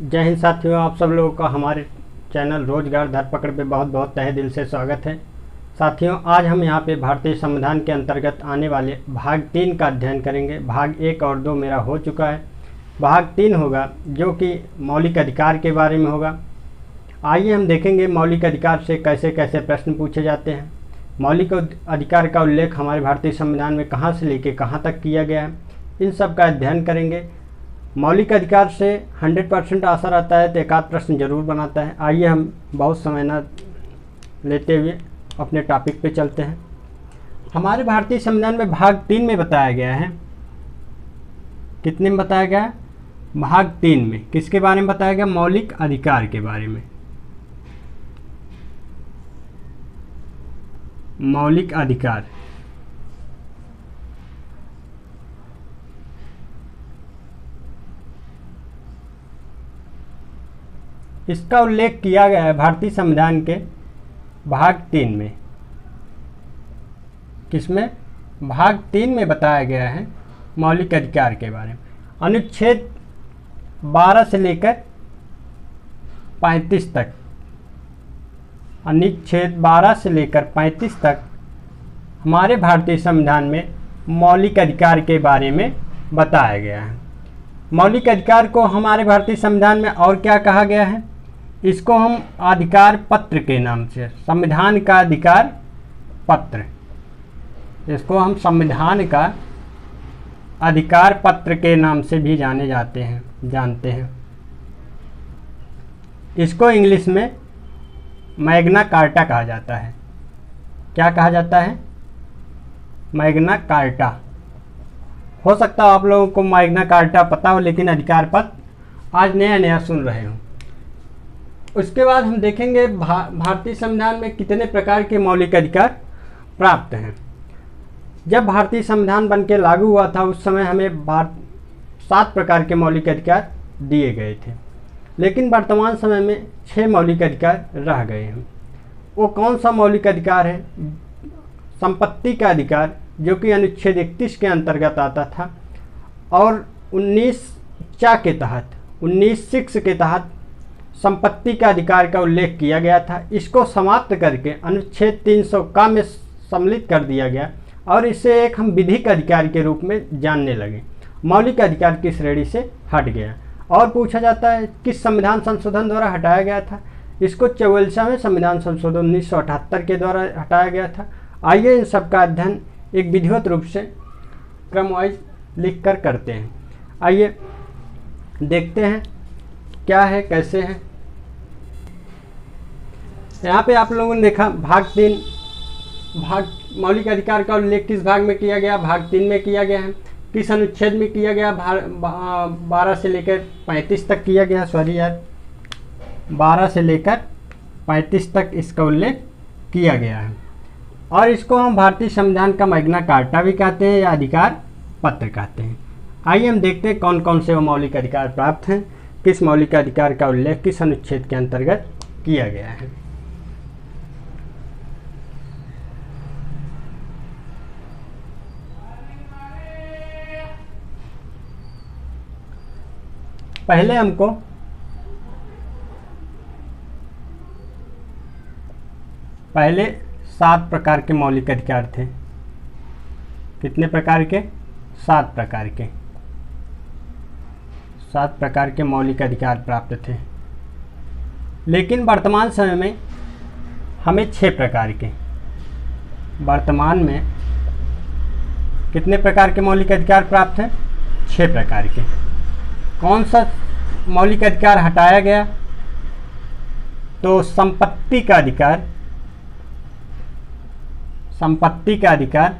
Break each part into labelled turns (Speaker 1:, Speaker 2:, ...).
Speaker 1: जय हिंद साथियों, आप सब लोगों का हमारे चैनल रोजगार धरपकड़ पे बहुत बहुत तहे दिल से स्वागत है। साथियों, आज हम यहाँ पे भारतीय संविधान के अंतर्गत आने वाले भाग 3 का अध्ययन करेंगे। भाग 1 और 2 मेरा हो चुका है। भाग 3 होगा जो कि मौलिक अधिकार के बारे में होगा। आइए हम देखेंगे मौलिक अधिकार से कैसे कैसे प्रश्न पूछे जाते हैं। मौलिक अधिकार का उल्लेख हमारे भारतीय संविधान में कहाँ से लेके कहाँ तक किया गया है, इन सब का अध्ययन करेंगे। मौलिक अधिकार से 100% आशा रहता है तो एक आध प्रश्न जरूर बनाता है। आइए हम बहुत समय न लेते हुए अपने टॉपिक पे चलते हैं। हमारे भारतीय संविधान में भाग 3 में बताया गया है। कितने में बताया गया है? भाग 3 में किसके बारे में बताया गया? मौलिक अधिकार के बारे में। मौलिक अधिकार इसका उल्लेख किया गया है भारतीय संविधान के भाग 3 में। किसमें? भाग 3 में बताया गया है मौलिक अधिकार के बारे में। अनुच्छेद 12 से लेकर 35 तक, अनुच्छेद 12 से लेकर 35 तक हमारे भारतीय संविधान में मौलिक अधिकार के बारे में बताया गया है। मौलिक अधिकार को हमारे भारतीय संविधान में और क्या कहा गया है? इसको हम अधिकार पत्र के नाम से, संविधान का अधिकार पत्र, इसको हम संविधान का अधिकार पत्र के नाम से भी जानते हैं। इसको इंग्लिश में मैग्ना कार्टा कहा जाता है। क्या कहा जाता है? Magna carta. हो सकता है आप लोगों को मैग्ना कार्टा पता हो, लेकिन अधिकार पत्र आज नया नया सुन रहे हो। उसके बाद हम देखेंगे भारतीय संविधान में कितने प्रकार के मौलिक अधिकार प्राप्त हैं। जब भारतीय संविधान बन के लागू हुआ था उस समय हमें 7 प्रकार के मौलिक अधिकार दिए गए थे, लेकिन वर्तमान समय में 6 मौलिक अधिकार रह गए हैं। वो कौन सा मौलिक अधिकार है? संपत्ति का अधिकार, जो कि अनुच्छेद 31 के अंतर्गत आता था और 19 के तहत संपत्ति का अधिकार का उल्लेख किया गया था। इसको समाप्त करके अनुच्छेद 300 का में सम्मिलित कर दिया गया और इसे एक हम विधिक अधिकार के रूप में जानने लगे। मौलिक अधिकार की श्रेणी से हट गया। और पूछा जाता है किस संविधान संशोधन द्वारा हटाया गया था? इसको 44वें संविधान संशोधन 1978 के द्वारा हटाया गया था। आइए इन सब का अध्ययन एक विधिवत रूप से क्रमवाइज लिख कर करते हैं। आइए देखते हैं क्या है, कैसे है। यहाँ पे आप लोगों ने देखा भाग 3, भाग मौलिक अधिकार का उल्लेख किस भाग में किया गया? भाग 3 में किया गया है। किस अनुच्छेद में किया गया? 12 से लेकर 35 तक किया गया। 12 से लेकर 35 तक इसका उल्लेख किया गया है। और इसको हम भारतीय संविधान का मैग्ना कार्टा भी कहते हैं या अधिकार पत्र कहते हैं। आइए हम देखते हैं कौन कौन से वो मौलिक अधिकार प्राप्त हैं, किस मौलिक अधिकार का उल्लेख किस अनुच्छेद के अंतर्गत किया गया है। पहले 7 प्रकार के मौलिक अधिकार थे। कितने प्रकार के? 7 प्रकार के। 7 प्रकार के मौलिक अधिकार प्राप्त थे, लेकिन वर्तमान समय में हमें 6 प्रकार के, वर्तमान में कितने प्रकार के मौलिक अधिकार प्राप्त हैं? 6 प्रकार के। कौन सा मौलिक अधिकार हटाया गया? तो संपत्ति का अधिकार, संपत्ति का अधिकार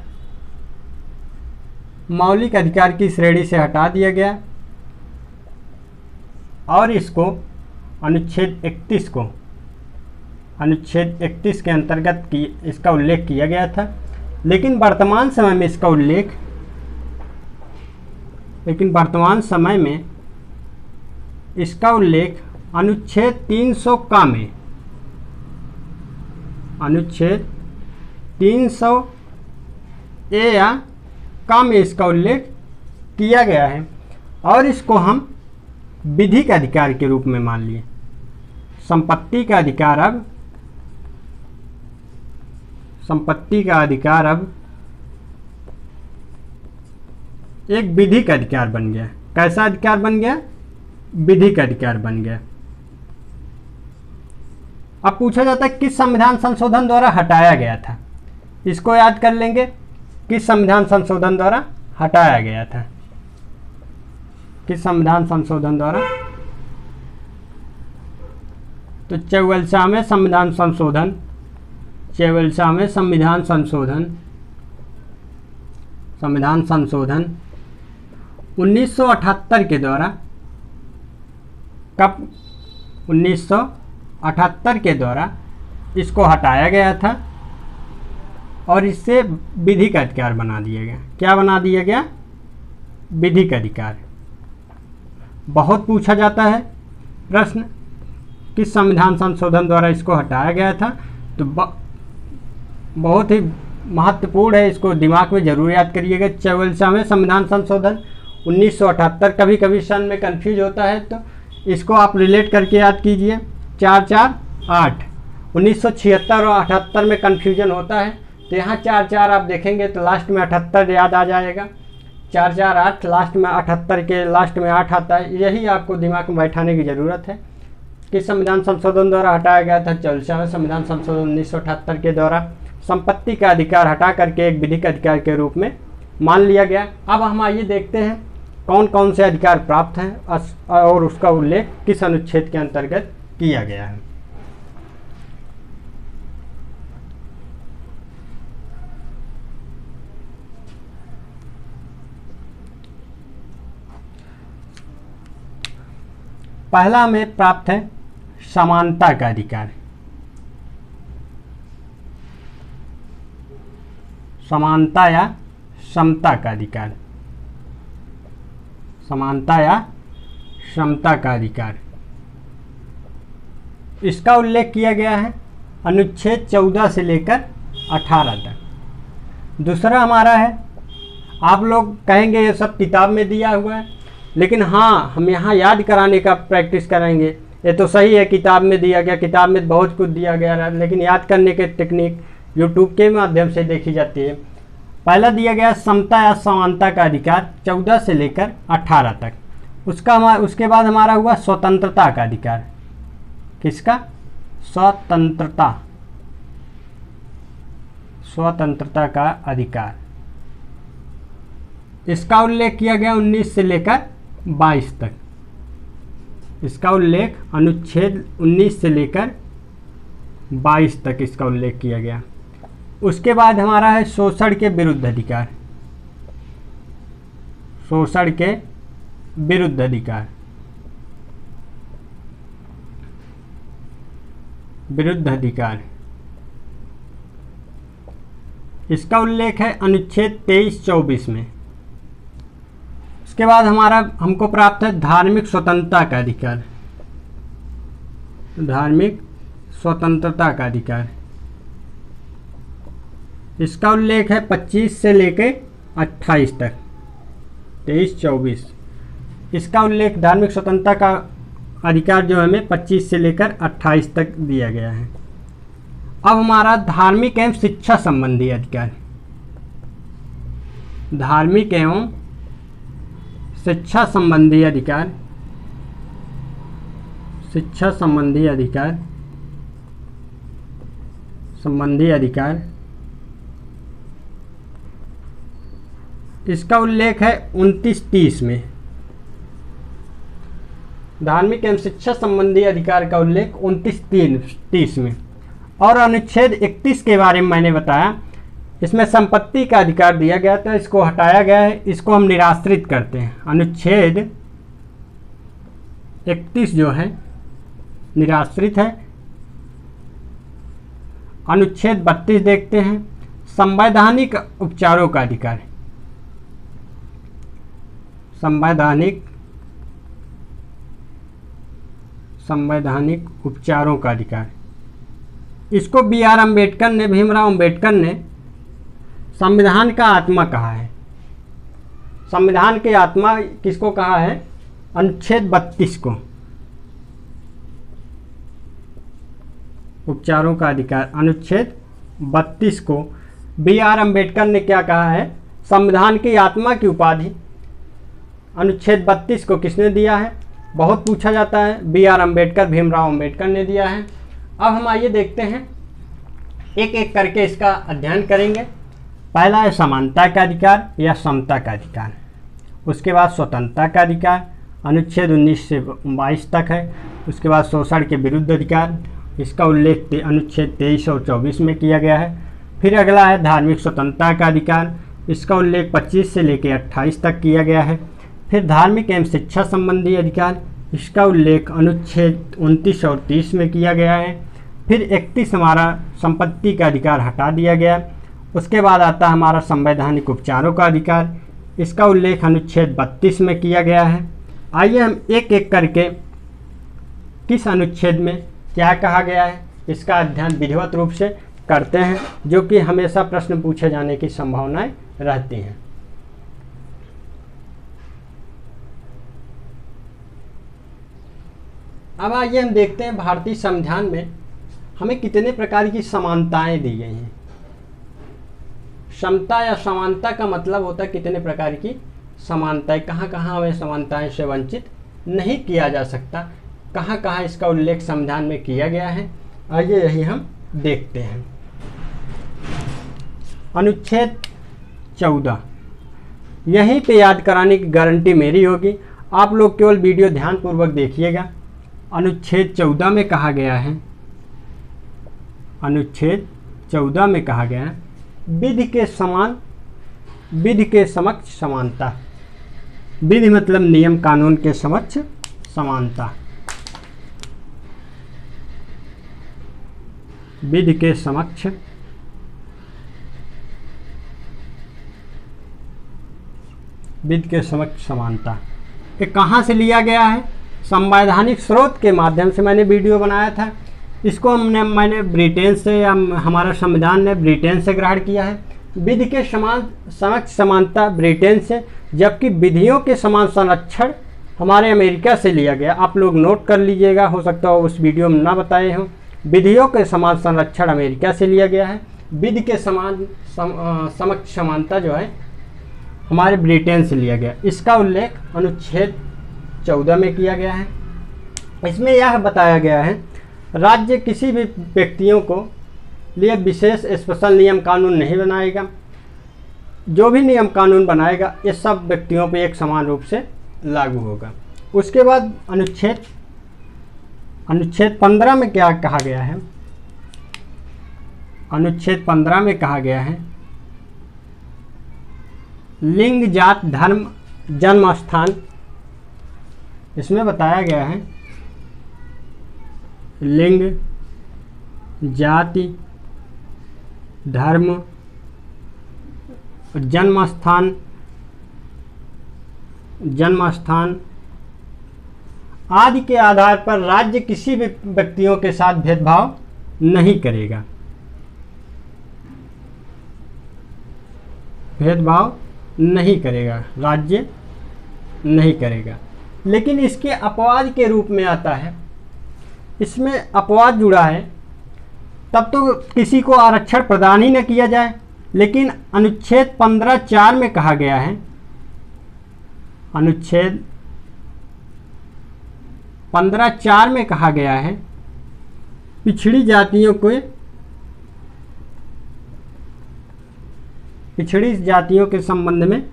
Speaker 1: मौलिक अधिकार की श्रेणी से हटा दिया गया और इसको अनुच्छेद 31 के अंतर्गत इसका उल्लेख किया गया था। लेकिन वर्तमान समय में इसका उल्लेख अनुच्छेद 300 का में, अनुच्छेद 300 ए या का में इसका उल्लेख किया गया है और इसको हम विधिक अधिकार के रूप में मान लिए। संपत्ति का अधिकार अब एक विधिक अधिकार बन गया। कैसा अधिकार बन गया? विधिक अधिकार बन गया। अब पूछा जाता है किस संविधान संशोधन द्वारा हटाया गया था। इसको याद कर लेंगे, किस संविधान संशोधन द्वारा हटाया गया था। किस संविधान संशोधन द्वारा? तो 44वें संविधान संशोधन, 44वें संविधान संशोधन 1978 के द्वारा, कब? 1978 के द्वारा इसको हटाया गया था और इससे विधिक अधिकार बना दिया गया। क्या बना दिया गया? विधिक अधिकार। बहुत पूछा जाता है प्रश्न, किस संविधान संशोधन द्वारा इसको हटाया गया था, तो बहुत ही महत्वपूर्ण है, इसको दिमाग में जरूर याद करिएगा। 44वें संविधान संशोधन 1978, कभी कभी सन में कंफ्यूज होता है तो इसको आप रिलेट करके याद कीजिए। 448 1976 और 78 में कन्फ्यूजन होता है, तो यहाँ 44 आप देखेंगे तो लास्ट में 78 याद आ जाएगा। 448 लास्ट में 78 के लास्ट में 8 आता है। यही आपको दिमाग में बैठाने की ज़रूरत है। किस संविधान संशोधन द्वारा हटाया गया था? 44वें संविधान संशोधन 1978 के द्वारा संपत्ति का अधिकार हटा करके एक विधिक अधिकार के रूप में मान लिया गया। अब हम आइए देखते हैं कौन कौन से अधिकार प्राप्त हैं और उसका उल्लेख किस अनुच्छेद के अंतर्गत किया गया है। पहला हमें प्राप्त है समानता का अधिकार। समानता या समता का अधिकार। समानता या समता का अधिकार, इसका उल्लेख किया गया है अनुच्छेद 14 से लेकर 18 तक। दूसरा हमारा है, आप लोग कहेंगे ये सब किताब में दिया हुआ है, लेकिन हाँ हम यहाँ याद कराने का प्रैक्टिस करेंगे। ये तो सही है किताब में दिया गया, किताब में बहुत कुछ दिया गया है, लेकिन याद करने के टेक्निक यूट्यूब के माध्यम से देखी जाती है। पहला दिया गया समता या समानता का अधिकार 14 से लेकर 18 तक। उसके बाद हमारा हुआ स्वतंत्रता का अधिकार। किसका? स्वतंत्रता का अधिकार। इसका उल्लेख किया गया 19 से लेकर 22 तक। इसका उल्लेख अनुच्छेद 19 से लेकर 22 तक इसका उल्लेख किया गया। उसके बाद हमारा है शोषण के विरुद्ध अधिकार। शोषण के विरुद्ध अधिकार। विरुद्ध अधिकार, इसका उल्लेख है अनुच्छेद 23-24 में। उसके बाद हमको प्राप्त है धार्मिक स्वतंत्रता का अधिकार। धार्मिक स्वतंत्रता का अधिकार, इसका उल्लेख है 25 से लेकर 28 तक। 23-24 इसका उल्लेख धार्मिक स्वतंत्रता का अधिकार जो हमें 25 से लेकर 28 तक दिया गया है। अब हमारा धार्मिक एवं शिक्षा संबंधी अधिकार। धार्मिक एवं शिक्षा संबंधी अधिकार। शिक्षा संबंधी अधिकार। इसका उल्लेख है 29-30 में। धार्मिक एवं शिक्षा संबंधी अधिकार का उल्लेख 29-30 में। और अनुच्छेद 31 के बारे में मैंने बताया, इसमें संपत्ति का अधिकार दिया गया था, इसको हटाया गया है, इसको हम निराश्रित करते हैं। अनुच्छेद 31 जो है निराश्रित है। अनुच्छेद 32 देखते हैं, संवैधानिक उपचारों का अधिकार। संवैधानिक उपचारों का अधिकार, इसको BR अम्बेडकर ने, भीमराव अम्बेडकर ने संविधान का आत्मा कहा है। संविधान की आत्मा किसको कहा है? अनुच्छेद 32 को, उपचारों का अधिकार, अनुच्छेद 32 को B.R. अम्बेडकर ने क्या कहा है, संविधान की आत्मा की उपाधि। अनुच्छेद 32 को किसने दिया है, बहुत पूछा जाता है। B.R. अम्बेडकर, भीमराव अम्बेडकर ने दिया है। अब हम आइए देखते हैं, एक एक करके इसका अध्ययन करेंगे। पहला है समानता का अधिकार या समता का अधिकार, उसके बाद स्वतंत्रता का अधिकार, अनुच्छेद 19 से 22 तक है। उसके बाद शोषण के विरुद्ध अधिकार, इसका उल्लेख अनुच्छेद 23 और 24 में किया गया है। फिर अगला है धार्मिक स्वतंत्रता का अधिकार, इसका उल्लेख 25 से लेकर 28 तक किया गया है। फिर धार्मिक एवं शिक्षा संबंधी अधिकार, इसका उल्लेख अनुच्छेद 29 और 30 में किया गया है। फिर 31 हमारा संपत्ति का अधिकार हटा दिया गया। उसके बाद आता है हमारा संवैधानिक उपचारों का अधिकार, इसका उल्लेख अनुच्छेद 32 में किया गया है। आइए हम एक एक करके किस अनुच्छेद में क्या कहा गया है इसका अध्ययन विधिवत रूप से करते हैं, जो कि हमेशा प्रश्न पूछे जाने की संभावनाएं रहती हैं। अब आइए हम देखते हैं भारतीय संविधान में हमें कितने प्रकार की समानताएं दी गई हैं। समता या समानता का मतलब होता है कितने प्रकार की समानताएं, कहाँ कहाँ हमें समानताएं से वंचित नहीं किया जा सकता, कहाँ कहाँ इसका उल्लेख संविधान में किया गया है। आइए यही हम देखते हैं। अनुच्छेद 14, यहीं पे याद कराने की गारंटी मेरी होगी, आप लोग केवल वीडियो ध्यानपूर्वक देखिएगा। अनुच्छेद 14 में कहा गया है, अनुच्छेद 14 में कहा गया है विधि के समान, विधि के समक्ष समानता। विधि मतलब नियम कानून के समक्ष समानता, विधि के समक्ष विधि के समक्ष समानता। ये कहाँ से लिया गया है, संवैधानिक स्रोत के माध्यम से मैंने वीडियो बनाया था। इसको मैंने ब्रिटेन से, या हमारा संविधान ने ब्रिटेन से ग्रहण किया है। विधि के समान समक्ष समानता ब्रिटेन से, जबकि विधियों के समान संरक्षण हमारे अमेरिका से लिया गया। आप लोग नोट कर लीजिएगा, हो सकता हो उस वीडियो में ना बताए हों। विधियों के समान संरक्षण अमेरिका से लिया गया है, विधि के समान समक्ष समानता जो है हमारे ब्रिटेन से लिया गया। इसका उल्लेख अनुच्छेद 14 में किया गया है। इसमें यह बताया गया है राज्य किसी भी व्यक्तियों को लिए विशेष स्पेशल नियम कानून नहीं बनाएगा। जो भी नियम कानून बनाएगा ये सब व्यक्तियों पर एक समान रूप से लागू होगा। उसके बाद अनुच्छेद 15 में क्या कहा गया है, अनुच्छेद 15 में कहा गया है लिंग, जात, धर्म, जन्म स्थान। इसमें बताया गया है लिंग, जाति, धर्म, जन्म स्थान आदि के आधार पर राज्य किसी भी व्यक्तियों के साथ भेदभाव नहीं करेगा, भेदभाव नहीं करेगा, राज्य नहीं करेगा। लेकिन इसके अपवाद के रूप में आता है, इसमें अपवाद जुड़ा है, तब तो किसी को आरक्षण प्रदान ही न किया जाए। लेकिन अनुच्छेद 15(4) में कहा गया है, अनुच्छेद 15(4) में कहा गया है पिछड़ी जातियों के संबंध में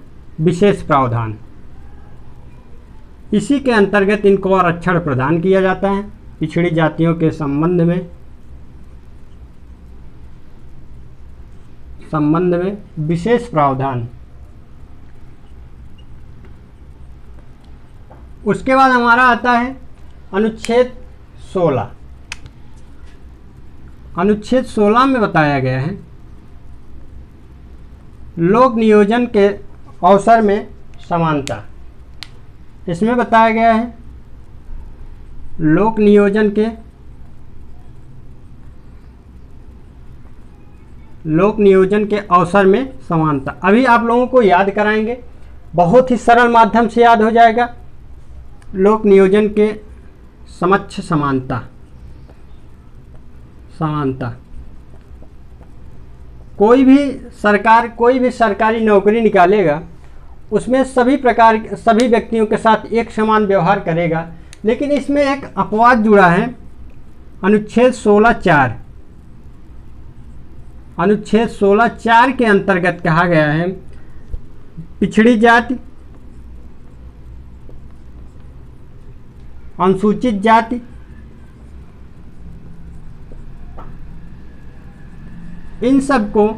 Speaker 1: विशेष प्रावधान। इसी के अंतर्गत इनको आरक्षण प्रदान किया जाता है। पिछड़ी जातियों के संबंध में विशेष प्रावधान। उसके बाद हमारा आता है अनुच्छेद 16। अनुच्छेद 16 में बताया गया है लोक नियोजन के अवसर में समानता। इसमें बताया गया है लोक नियोजन के अवसर में समानता। अभी आप लोगों को याद कराएंगे, बहुत ही सरल माध्यम से याद हो जाएगा। लोक नियोजन के समक्ष समानता। कोई भी सरकारी नौकरी निकालेगा, उसमें सभी व्यक्तियों के साथ एक समान व्यवहार करेगा, लेकिन इसमें एक अपवाद जुड़ा है। अनुच्छेद 16(4) अनुच्छेद 16(4) के अंतर्गत कहा गया है पिछड़ी जाति, अनुसूचित जाति, इन सब को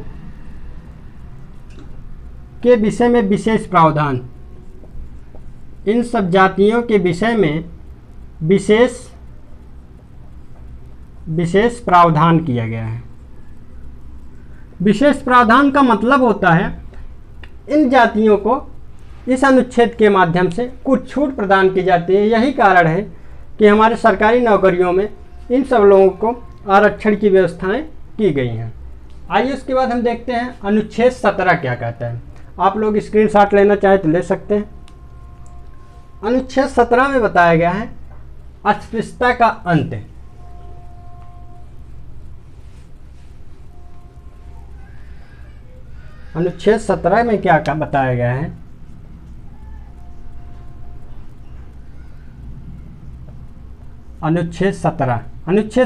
Speaker 1: के विषय में विशेष प्रावधान, इन सब जातियों के विषय में विशेष प्रावधान किया गया है। विशेष प्रावधान का मतलब होता है इन जातियों को इस अनुच्छेद के माध्यम से कुछ छूट प्रदान की जाती है। यही कारण है कि हमारे सरकारी नौकरियों में इन सब लोगों को आरक्षण की व्यवस्थाएं की गई हैं। आइए उसके बाद हम देखते हैं अनुच्छेद 17 क्या कहता है। आप लोग स्क्रीनशॉट लेना चाहे तो ले सकते हैं। अनुच्छेद 17 में बताया गया है अस्पृश्यता का अंत। अनुच्छेद 17 में क्या बताया गया है? अनुच्छेद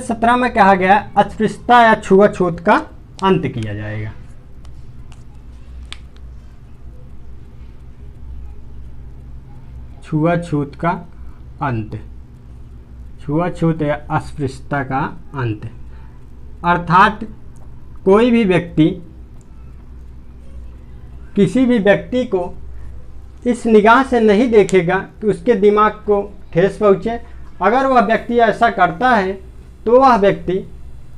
Speaker 1: 17 में कहा गया है अस्पृश्यता या छुआछूत का अंत किया जाएगा। छुआछूत का अंत, छुआछूत या अस्पृश्यता का अंत, अर्थात कोई भी व्यक्ति किसी भी व्यक्ति को इस निगाह से नहीं देखेगा कि उसके दिमाग को ठेस पहुँचे। अगर वह व्यक्ति ऐसा करता है तो वह व्यक्ति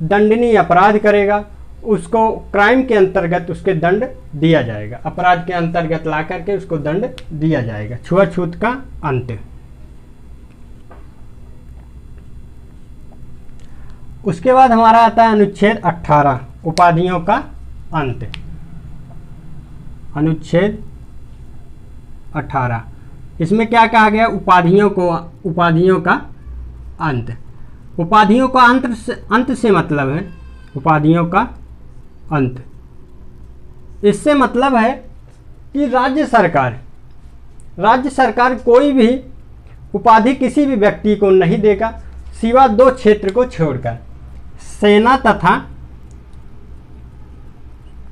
Speaker 1: दंडनीय अपराध करेगा, उसको क्राइम के अंतर्गत उसके दंड दिया जाएगा, अपराध के अंतर्गत ला करके उसको दंड दिया जाएगा। छुआछूत का अंत। उसके बाद हमारा आता है अनुच्छेद 18 उपाधियों का अंत। अनुच्छेद 18 इसमें क्या कहा गया? उपाधियों का अंत। उपाधियों का अंत से मतलब है उपाधियों का अंत। इससे मतलब है कि राज्य सरकार कोई भी उपाधि किसी भी व्यक्ति को नहीं देगा सिवा 2 क्षेत्र को छोड़कर,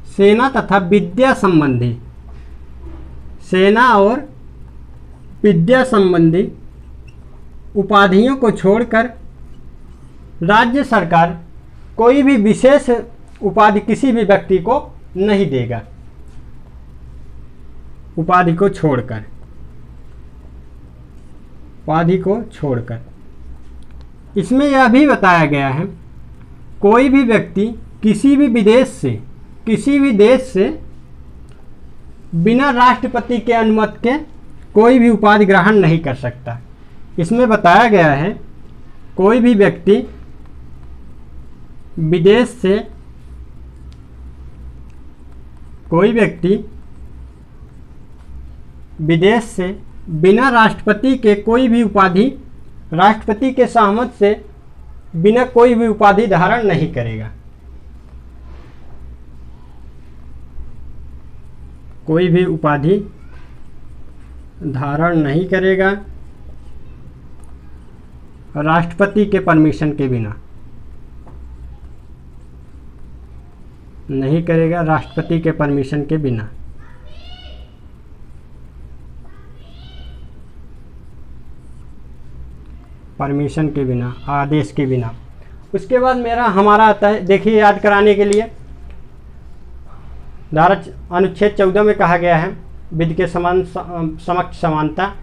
Speaker 1: सेना तथा विद्या संबंधी, सेना और विद्या संबंधी उपाधियों को छोड़कर राज्य सरकार कोई भी विशेष उपाधि किसी भी व्यक्ति को नहीं देगा। उपाधि को छोड़कर इसमें यह भी बताया गया है कोई भी व्यक्ति किसी भी देश से बिना राष्ट्रपति के अनुमति के कोई भी उपाधि ग्रहण नहीं कर सकता। इसमें बताया गया है कोई भी व्यक्ति विदेश से बिना राष्ट्रपति के कोई भी उपाधि, राष्ट्रपति के सहमत से बिना कोई भी उपाधि धारण नहीं करेगा। कोई भी उपाधि धारण नहीं करेगा राष्ट्रपति के परमिशन के बिना, नहीं करेगा राष्ट्रपति के परमिशन के बिना। परमिशन के बिना, आदेश के बिना। उसके बाद हमारा आता है, देखिए याद कराने के लिए, धारा अनुच्छेद 14 में कहा गया है विधि के समक्ष समानता।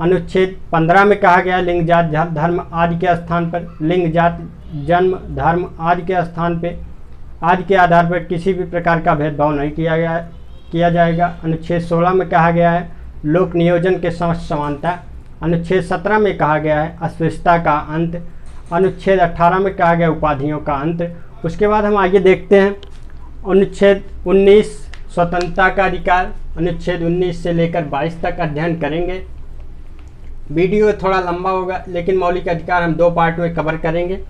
Speaker 1: अनुच्छेद 15 में कहा गया लिंग जात धर्म आदि के स्थान पर, लिंग जात जन्म धर्म आदि के स्थान पे आदि के आधार पर किसी भी प्रकार का भेदभाव नहीं किया जाएगा। अनुच्छेद 16 में कहा गया है लोक नियोजन के समक्ष समानता। अनुच्छेद 17 में कहा गया है अस्पृश्यता का अंत। अनुच्छेद 18 में कहा गया उपाधियों का अंत। उसके बाद हम आगे देखते हैं अनुच्छेद 19 स्वतंत्रता का अधिकार। अनुच्छेद 19 से लेकर 22 तक अध्ययन करेंगे। वीडियो थोड़ा लंबा होगा, लेकिन मौलिक अधिकार हम 2 पार्ट में कवर करेंगे।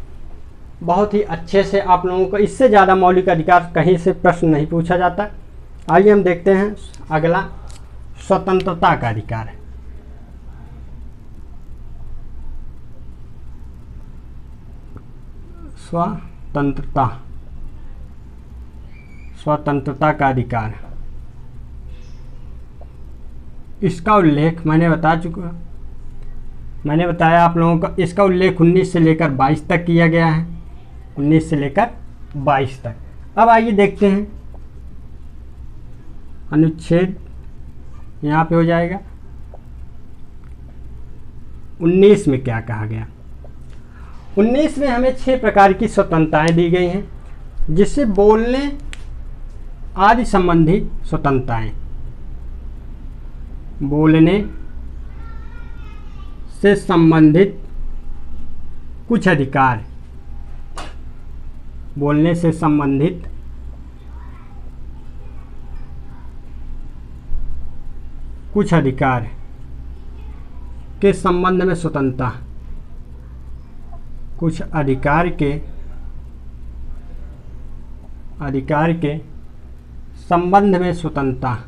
Speaker 1: बहुत ही अच्छे से आप लोगों को इससे ज़्यादा मौलिक अधिकार कहीं से प्रश्न नहीं पूछा जाता। आइए हम देखते हैं अगला, स्वतंत्रता का अधिकार। स्वतंत्रता का अधिकार, इसका उल्लेख मैंने बताया आप लोगों को, इसका उल्लेख 19 से लेकर 22 तक किया गया है, 19 से लेकर 22 तक। अब आइए देखते हैं अनुच्छेद, यहाँ पे हो जाएगा 19 में क्या कहा गया। 19 में हमें 6 प्रकार की स्वतंत्रताएं दी गई हैं, जिससे बोलने आदि संबंधी स्वतंत्रताएं, बोलने से संबंधित कुछ अधिकार, बोलने से संबंधित कुछ अधिकार के संबंध में स्वतंत्रता, कुछ अधिकार के संबंध में स्वतंत्रता।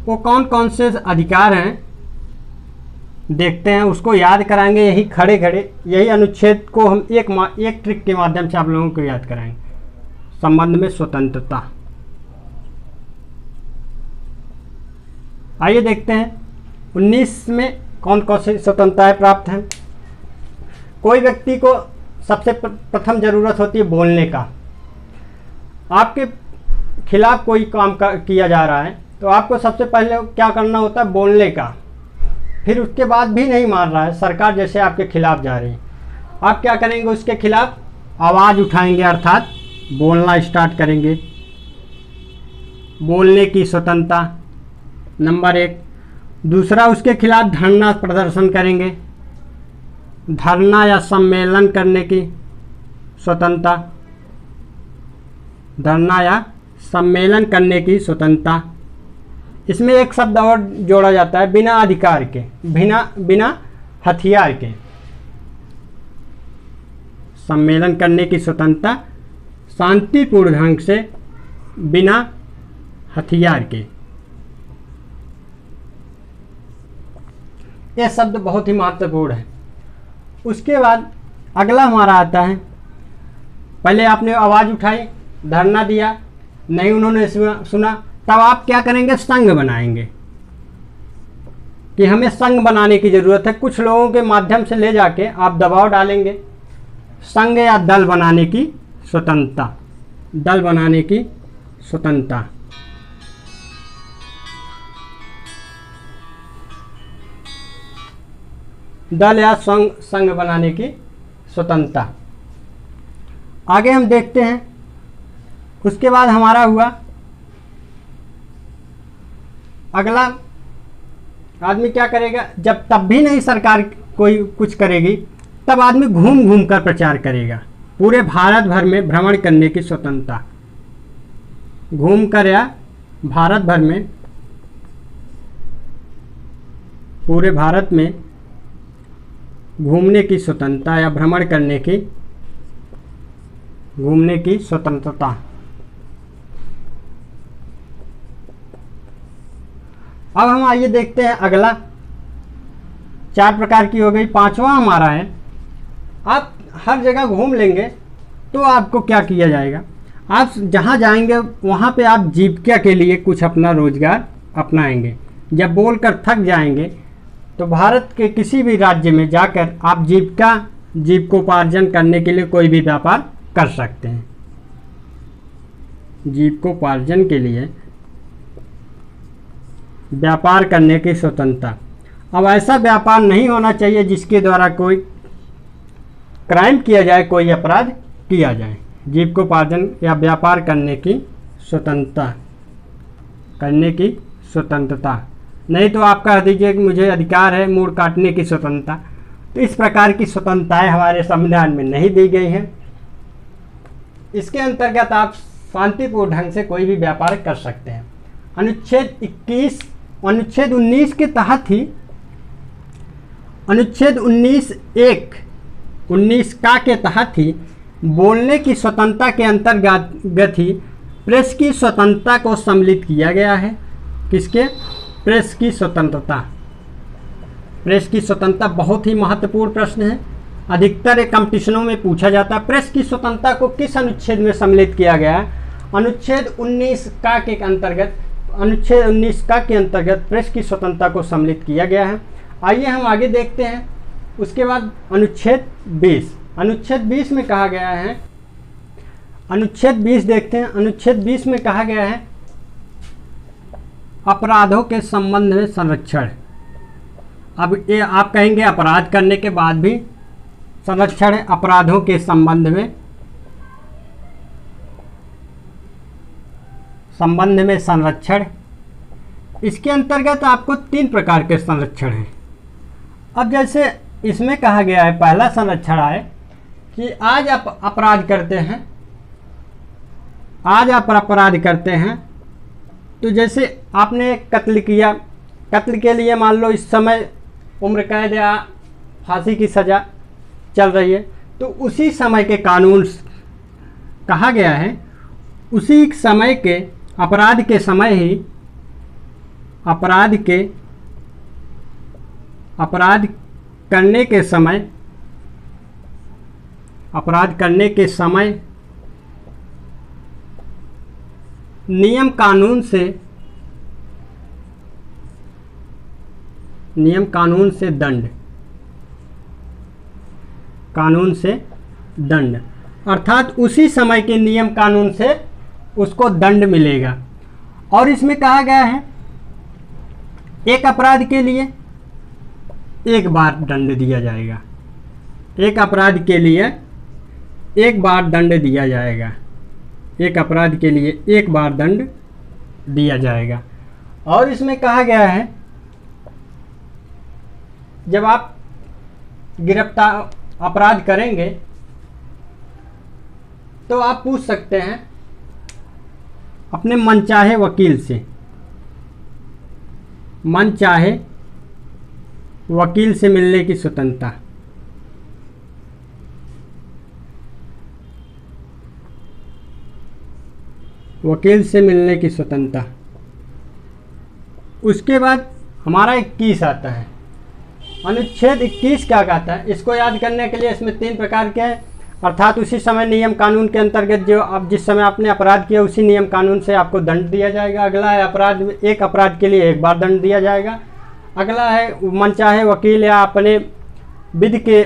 Speaker 1: वो कौन कौन से अधिकार हैं देखते हैं, उसको याद कराएंगे यही खड़े खड़े। यही अनुच्छेद को हम एक ट्रिक के माध्यम से आप लोगों को याद कराएंगे। संबंध में स्वतंत्रता, आइए देखते हैं 19 में कौन कौन सी स्वतंत्रताएं प्राप्त हैं। कोई व्यक्ति को सबसे प्रथम जरूरत होती है बोलने का। आपके खिलाफ कोई काम किया जा रहा है तो आपको सबसे पहले क्या करना होता है, बोलने का। फिर उसके बाद भी नहीं मान रहा है, सरकार जैसे आपके खिलाफ जा रही है, आप क्या करेंगे, उसके खिलाफ आवाज़ उठाएंगे, अर्थात बोलना स्टार्ट करेंगे। बोलने की स्वतंत्रता नंबर 1। दूसरा, उसके खिलाफ धरना प्रदर्शन करेंगे, धरना या सम्मेलन करने की स्वतंत्रता, धरना या सम्मेलन करने की स्वतंत्रता। इसमें एक शब्द और जोड़ा जाता है, बिना अधिकार के, बिना हथियार के। सम्मेलन करने की स्वतंत्रता शांतिपूर्ण ढंग से, बिना हथियार के। यह शब्द बहुत ही महत्वपूर्ण है। उसके बाद अगला हमारा आता है, पहले आपने आवाज़ उठाई, धरना दिया, नहीं उन्होंने सुना, तब आप क्या करेंगे, संघ बनाएंगे कि हमें संघ बनाने की ज़रूरत है। कुछ लोगों के माध्यम से ले जाके आप दबाव डालेंगे। संघ या दल बनाने की स्वतंत्रता, दल बनाने की स्वतंत्रता। दल या संघ बनाने की स्वतंत्रता। आगे हम देखते हैं, उसके बाद हमारा हुआ अगला, आदमी क्या करेगा, जब तब भी नहीं सरकार कोई कुछ करेगी, तब आदमी घूम घूम कर प्रचार करेगा। पूरे भारत भर में भ्रमण करने की स्वतंत्रता, घूम कर या भारत भर में, पूरे भारत में घूमने की स्वतंत्रता या भ्रमण करने की, घूमने की स्वतंत्रता। अब हम आइए देखते हैं अगला, 4 प्रकार की हो गई। 5वां हमारा है, आप हर जगह घूम लेंगे तो आपको क्या किया जाएगा, आप जहाँ जाएंगे वहाँ पे आप जीविका के लिए कुछ अपना रोजगार अपनाएंगे। जब बोलकर थक जाएंगे तो भारत के किसी भी राज्य में जाकर आप जीविकोपार्जन करने के लिए कोई भी व्यापार कर सकते हैं। जीविकोपार्जन के लिए व्यापार करने की स्वतंत्रता। अब ऐसा व्यापार नहीं होना चाहिए जिसके द्वारा कोई क्राइम किया जाए, कोई अपराध किया जाए। जीविकोपार्जन या व्यापार करने की स्वतंत्रता, करने की स्वतंत्रता। नहीं तो आप कह दीजिए कि मुझे अधिकार है मूड़ काटने की स्वतंत्रता। तो इस प्रकार की स्वतंत्रताएं हमारे संविधान में नहीं दी गई हैं। इसके अंतर्गत आप शांतिपूर्ण ढंग से कोई भी व्यापार कर सकते हैं। अनुच्छेद 19 के तहत ही अनुच्छेद 19 का के तहत ही बोलने की स्वतंत्रता के अंतर्गत ही प्रेस की स्वतंत्रता को सम्मिलित किया गया है। किसके? प्रेस की स्वतंत्रता। प्रेस की स्वतंत्रता बहुत ही महत्वपूर्ण प्रश्न है, अधिकतर कंपटीशनों में पूछा जाता है। प्रेस की स्वतंत्रता को किस अनुच्छेद में सम्मिलित किया गया है? अनुच्छेद 19 का के अंतर्गत, अनुच्छेद 19 का के अंतर्गत प्रेस की स्वतंत्रता को सम्मिलित किया गया है। आइए हम आगे देखते हैं। उसके बाद अनुच्छेद 20, अनुच्छेद 20 में कहा गया है, अनुच्छेद 20 देखते हैं। अनुच्छेद 20 में कहा गया है अपराधों के संबंध में संरक्षण। अब ये आप कहेंगे अपराध करने के बाद भी संरक्षण है। अपराधों के संबंध में संरक्षण। इसके अंतर्गत आपको 3 प्रकार के संरक्षण हैं। अब जैसे इसमें कहा गया है, पहला संरक्षण है कि आज आप अपराध करते हैं, आज आप अपराध करते हैं, तो जैसे आपने कत्ल किया, कत्ल के लिए मान लो इस समय उम्र कैद या फांसी की सज़ा चल रही है, तो उसी समय के कानून कहा गया है, उसी समय के अपराध के समय ही अपराध करने के समय नियम कानून से दंड, अर्थात उसी समय के नियम कानून से उसको दंड मिलेगा। और इसमें कहा गया है एक अपराध के लिए एक बार दंड दिया जाएगा, एक अपराध के लिए एक बार दंड दिया जाएगा, एक अपराध के लिए एक बार दंड दिया जाएगा। और इसमें कहा गया है जब आप गिरफ्तार अपराध करेंगे तो आप पूछ सकते हैं अपने मनचाहे वकील से, मनचाहे वकील से मिलने की स्वतंत्रता। वकील से मिलने की स्वतंत्रता। उसके बाद हमारा 21 आता है। अनुच्छेद 21 क्या कहता है? इसको याद करने के लिए इसमें 3 प्रकार के हैं, अर्थात उसी समय नियम कानून के अंतर्गत जो अब जिस समय आपने अपराध किया उसी नियम कानून से आपको दंड दिया जाएगा। अगला है अपराध, एक अपराध के लिए एक बार दंड दिया जाएगा। अगला है मनचाहे वकील या अपने विधि के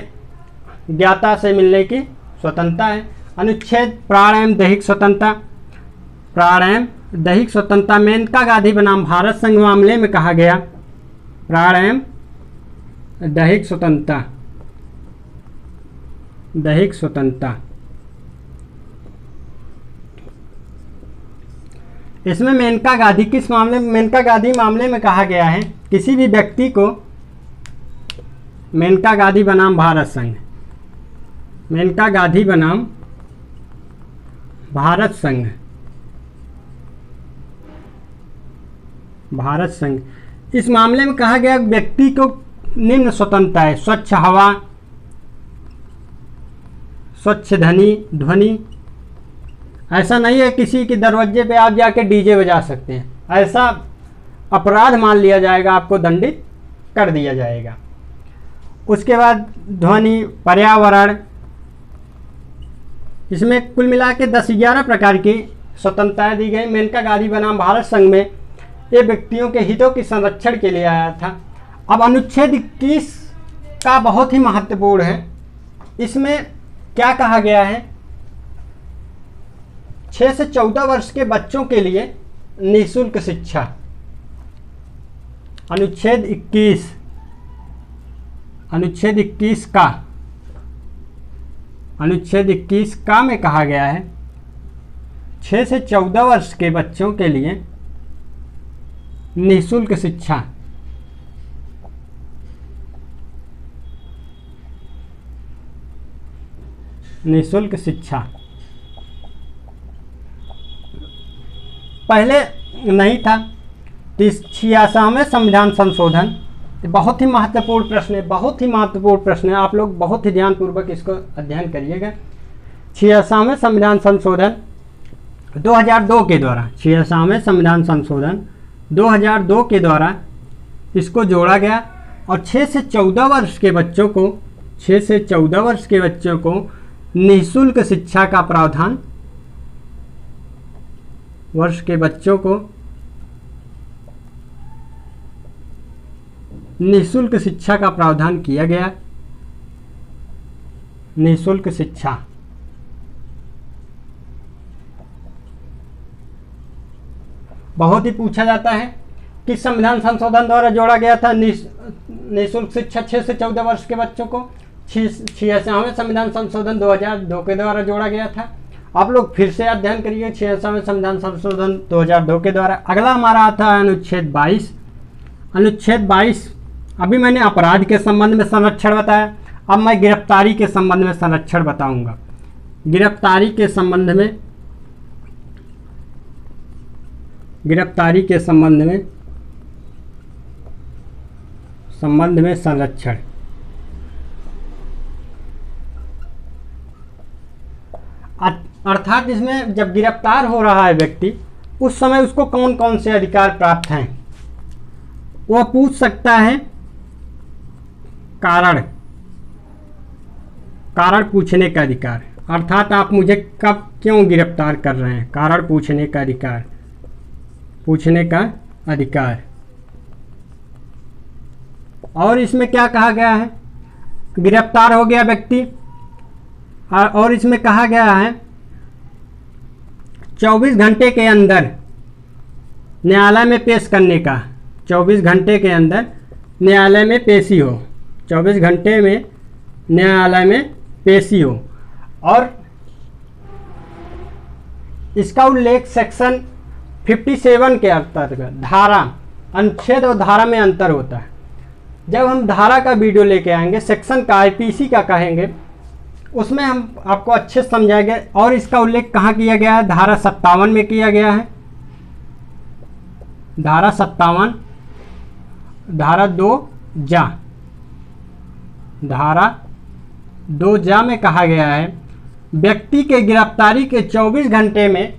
Speaker 1: ज्ञाता से मिलने की स्वतंत्रता है। अनुच्छेद प्राण एवं दैहिक स्वतंत्रता। प्राण एवं दैहिक स्वतंत्रता मेनका गांधी बनाम भारत संघ मामले में कहा गया प्राण एवं दैहिक स्वतंत्रता, दैहिक स्वतंत्रता। इसमें मेनका गांधी किस मामले में? मेनका गांधी मामले में कहा गया है किसी भी व्यक्ति को, मेनका गांधी बनाम भारत संघ, मेनका गांधी बनाम भारत संघ, भारत संघ। इस मामले में कहा गया व्यक्ति को निम्न स्वतंत्रता है: स्वच्छ हवा, स्वच्छ ध्वनि। ऐसा नहीं है किसी के दरवाजे पे आप जाके डीजे बजा सकते हैं, ऐसा अपराध मान लिया जाएगा, आपको दंडित कर दिया जाएगा। उसके बाद ध्वनि, पर्यावरण। इसमें कुल मिला के 10-11 प्रकार की स्वतंत्रताएं दी गई। मेनका गांधी बनाम भारत संघ में ये व्यक्तियों के हितों के संरक्षण के लिए आया था। अब अनुच्छेद 21 का बहुत ही महत्वपूर्ण है। इसमें क्या कहा गया है? 6 से 14 वर्ष के बच्चों के लिए निःशुल्क शिक्षा। अनुच्छेद 21, अनुच्छेद 21 का, अनुच्छेद 21 का में कहा गया है 6 से 14 वर्ष के बच्चों के लिए निःशुल्क शिक्षा। निःशुल्क शिक्षा पहले नहीं था। 86वें संविधान संशोधन बहुत ही महत्वपूर्ण प्रश्न है, बहुत ही महत्वपूर्ण प्रश्न है। आप लोग बहुत ही ध्यानपूर्वक इसको अध्ययन करिएगा। 66वें संविधान संशोधन 2002 के द्वारा, 66वें संविधान संशोधन 2002 के द्वारा इसको जोड़ा गया और 6 से 14 वर्ष के बच्चों को, 6 से 14 वर्ष के बच्चों को निःशुल्क शिक्षा का प्रावधान, वर्ष के बच्चों को निःशुल्क शिक्षा का प्रावधान किया गया। निःशुल्क शिक्षा, बहुत ही पूछा जाता है कि संविधान संशोधन द्वारा जोड़ा गया था निःशुल्क शिक्षा 6 से 14 वर्ष के बच्चों को। 66वें संविधान संशोधन 2002 के द्वारा जोड़ा गया था। आप लोग फिर से अध्ययन करिए 66वें संविधान संशोधन 2002 के द्वारा। अगला हमारा आता है अनुच्छेद 22। अनुच्छेद 22, अभी मैंने अपराध के संबंध में संरक्षण बताया, अब मैं गिरफ्तारी के संबंध में संरक्षण बताऊंगा। गिरफ्तारी के संबंध में, गिरफ्तारी के संबंध में संरक्षण। अर्थात इसमें जब गिरफ्तार हो रहा है व्यक्ति, उस समय उसको कौन कौन से अधिकार प्राप्त हैं। वह पूछ सकता है कारण पूछने का अधिकार, अर्थात आप मुझे कब क्यों गिरफ्तार कर रहे हैं, कारण पूछने का अधिकार, पूछने का अधिकार। और इसमें क्या कहा गया है, गिरफ्तार हो गया व्यक्ति और इसमें कहा गया है 24 घंटे के अंदर न्यायालय में पेश करने का, 24 घंटे के अंदर न्यायालय में पेशी हो, 24 घंटे में न्यायालय में पेशी हो। और इसका उल्लेख सेक्शन 57 के अंतर्गत, धारा, अनुच्छेद और धारा में अंतर होता है। जब हम धारा का वीडियो लेके आएंगे, सेक्शन का, आईपीसी का कहेंगे, उसमें हम आपको अच्छे से समझाएंगे। और इसका उल्लेख कहाँ किया गया है, धारा 57 में किया गया है। धारा 57, धारा 2 धारा 2 में कहा गया है व्यक्ति के गिरफ्तारी के 24 घंटे में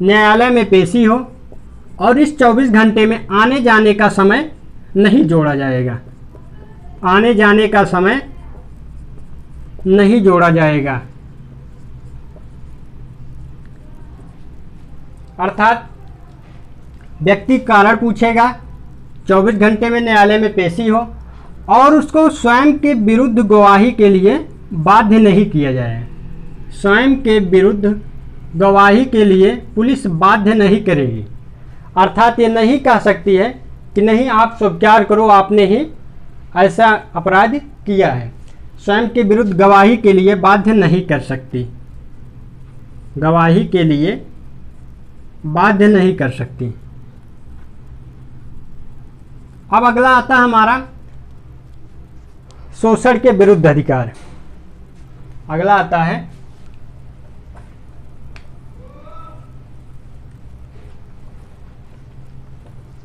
Speaker 1: न्यायालय में पेशी हो और इस 24 घंटे में आने जाने का समय नहीं जोड़ा जाएगा, आने जाने का समय नहीं जोड़ा जाएगा। अर्थात व्यक्ति कारण पूछेगा, 24 घंटे में न्यायालय में पेशी हो और उसको स्वयं के विरुद्ध गवाही के लिए बाध्य नहीं किया जाए। स्वयं के विरुद्ध गवाही के लिए पुलिस बाध्य नहीं करेगी। अर्थात ये नहीं कह सकती है कि नहीं आप स्वीकार करो आपने ही ऐसा अपराध किया है। स्वयं के विरुद्ध गवाही के लिए बाध्य नहीं कर सकती, गवाही के लिए बाध्य नहीं कर सकती। अब अगला आता है हमारा शोषण के विरुद्ध अधिकार। अगला आता है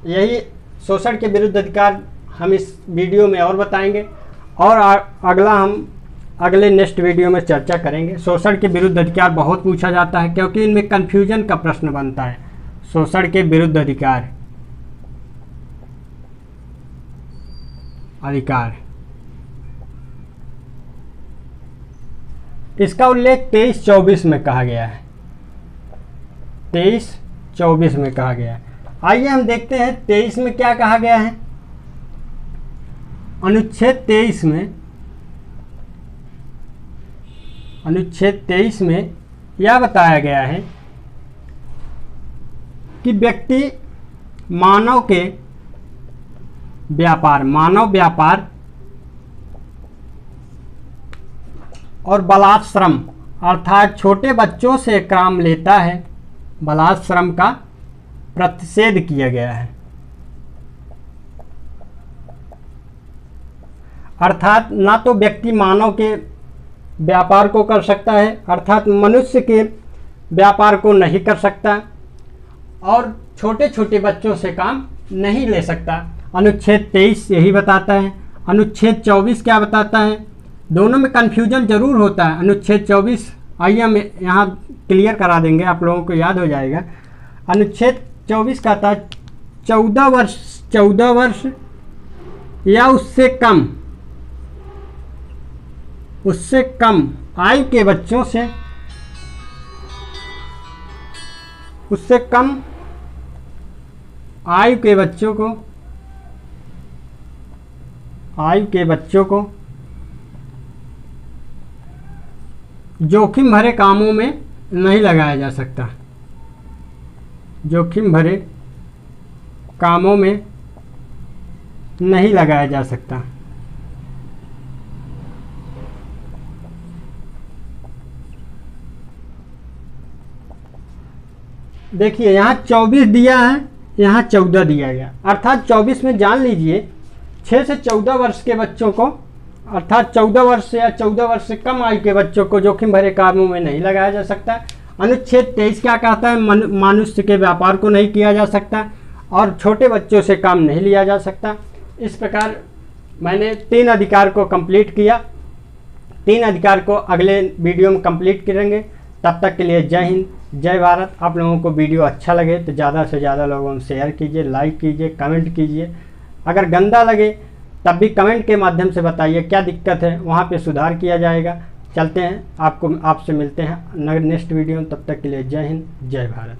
Speaker 1: यही शोषण के विरुद्ध अधिकार, हम इस वीडियो में और बताएंगे और अगला हम अगले नेक्स्ट वीडियो में चर्चा करेंगे। शोषण के विरुद्ध अधिकार बहुत पूछा जाता है क्योंकि इनमें कन्फ्यूजन का प्रश्न बनता है। शोषण के विरुद्ध अधिकार, इसका उल्लेख 23-24 में कहा गया है, 23-24 में कहा गया है। आइए हम देखते हैं 23 में क्या कहा गया है। अनुच्छेद 23 में यह बताया गया है कि व्यक्ति मानव व्यापार और बलात्श्रम, अर्थात छोटे बच्चों से काम लेता है, बलात्श्रम का प्रतिषेध किया गया है। अर्थात ना तो व्यक्ति मानव के व्यापार को कर सकता है, अर्थात मनुष्य के व्यापार को नहीं कर सकता और छोटे छोटे बच्चों से काम नहीं ले सकता। अनुच्छेद 23 यही बताता है। अनुच्छेद 24 क्या बताता है? दोनों में कन्फ्यूजन जरूर होता है। अनुच्छेद 24 आइए हम यहाँ क्लियर करा देंगे, आप लोगों को याद हो जाएगा। अनुच्छेद 24 कहता है 14 वर्ष या उससे कम आयु के बच्चों से, उससे कम आयु के बच्चों को जोखिम भरे कामों में नहीं लगाया जा सकता। जोखिम भरे कामों में नहीं लगाया जा सकता। देखिए यहाँ 24 दिया है, यहाँ 14 दिया गया, अर्थात 24 में जान लीजिए 6 से 14 वर्ष के बच्चों को, अर्थात 14 वर्ष या 14 वर्ष से कम आयु के बच्चों को जोखिम भरे कामों में नहीं लगाया जा सकता। अनुच्छेद 23 क्या कहता है? मनुष्य के व्यापार को नहीं किया जा सकता और छोटे बच्चों से काम नहीं लिया जा सकता। इस प्रकार मैंने 3 अधिकार को कंप्लीट किया। 3 अधिकार को अगले वीडियो में कंप्लीट करेंगे। तब तक के लिए जय हिंद, जय भारत। आप लोगों को वीडियो अच्छा लगे तो ज़्यादा से ज़्यादा लोगों में शेयर कीजिए, लाइक कीजिए, कमेंट कीजिए। अगर गंदा लगे तब भी कमेंट के माध्यम से बताइए क्या दिक्कत है, वहाँ पे सुधार किया जाएगा। चलते हैं, आपसे मिलते हैं नेक्स्ट वीडियो में। तब तक के लिए जय हिंद, जय भारत।